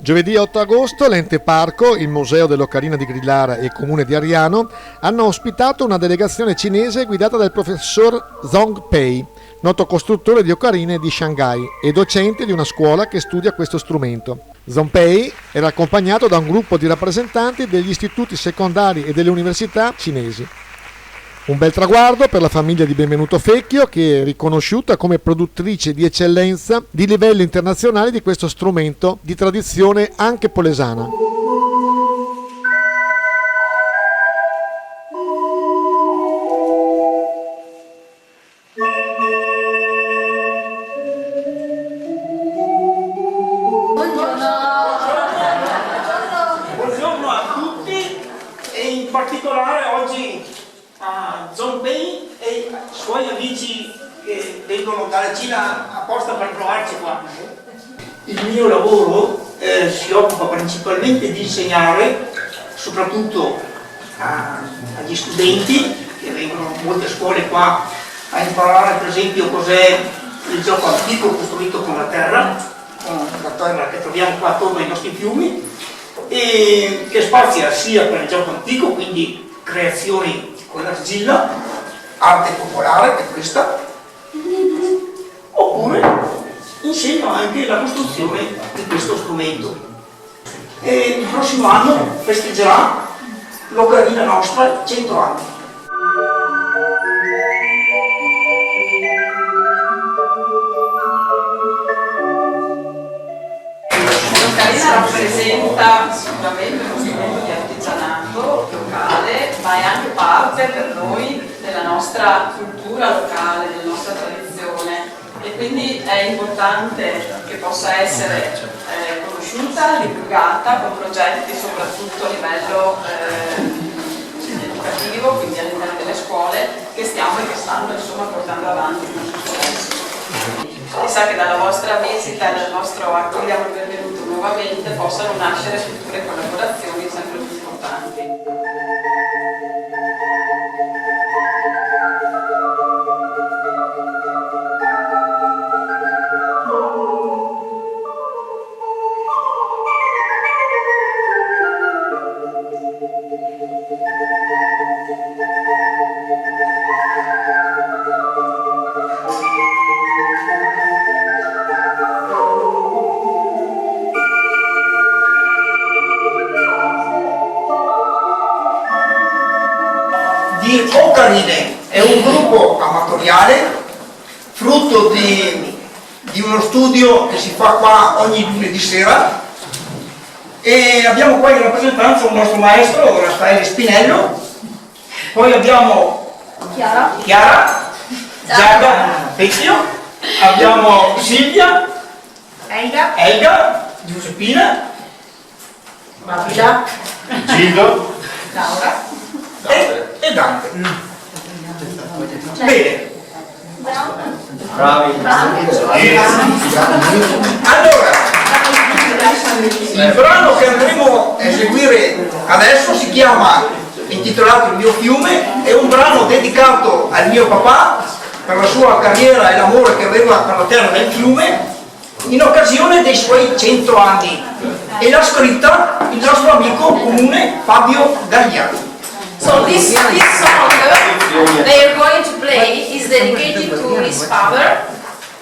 Giovedì 8 agosto l'Ente Parco, il Museo dell'Ocarina di Grillara e il Comune di Ariano hanno ospitato una delegazione cinese guidata dal professor Zhong Pei, noto costruttore di ocarine di Shanghai e docente di una scuola che studia questo strumento. Zhong Pei era accompagnato da un gruppo di rappresentanti degli istituti secondari e delle università cinesi. Un bel traguardo per la famiglia di Benvenuto Fecchio, che è riconosciuta come produttrice di eccellenza di livello internazionale di questo strumento di tradizione anche polesana. Buongiorno a tutti e in particolare oggi a Zhong Pei e i suoi amici che vengono dalla Cina apposta per trovarci qua. Il mio lavoro si occupa principalmente di insegnare, soprattutto agli studenti che vengono a molte scuole qua a imparare per esempio cos'è il gioco antico costruito con la terra che troviamo qua attorno ai nostri fiumi, e che spazia sia per il gioco antico, quindi creazioni con l'argilla, arte popolare che è questa, oppure insegno anche la costruzione di questo strumento. E il prossimo anno festeggerà l'Ocarina nostra 100 anni. L'ocarina rappresenta sicuramente uno strumento di artigianato locale, ma è anche parte per noi della nostra cultura locale, della nostra tradizione, e quindi è importante che possa essere conosciuta, divulgata con progetti soprattutto a livello educativo, quindi all'interno delle scuole, che stiamo e che stanno insomma portando avanti in questo adesso. Chissà che dalla vostra visita e dal vostro accogliamo il benvenuto nuovamente possano nascere future collaborazioni sempre più importanti. Di Ocarine è un gruppo amatoriale frutto di uno studio che si fa qua ogni lunedì sera, e abbiamo qua in rappresentanza un nostro maestro Raffaele Spinello, poi abbiamo Chiara Giada Fecchio, abbiamo Silvia, Elga, Giuseppina, Mavila, Gildo, Laura e Dante. Bene. Bravi. Allora, il brano che andremo a eseguire adesso si chiama, intitolato Il mio fiume, è un brano dedicato al mio papà per la sua carriera e l'amore che aveva per la terra del fiume in occasione dei suoi 100 anni, e l'ha scritta il nostro amico comune Fabio Gagliani. So this song they are going to play is dedicated to his father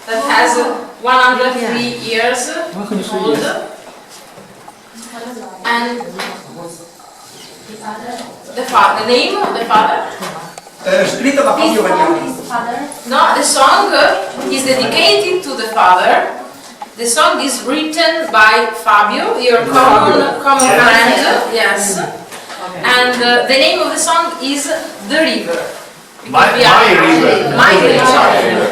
that has 103 years old, and the name of the father? Scritta da Fabio Gagliani. No, the song is dedicated to the father. The song is written by Fabio, your common friend, yes. And the name of the song is The River. My River. My River, sorry.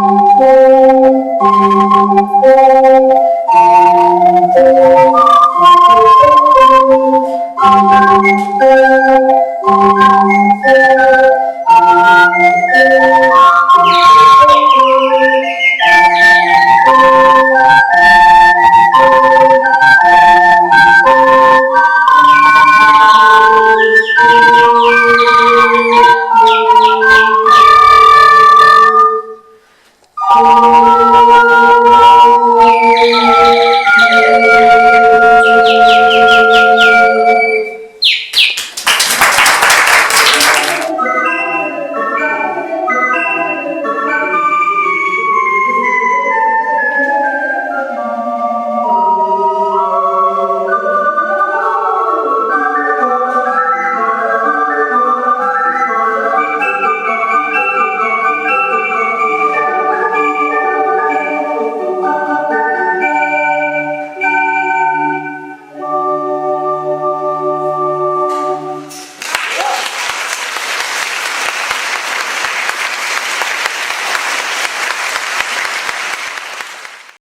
Thank you.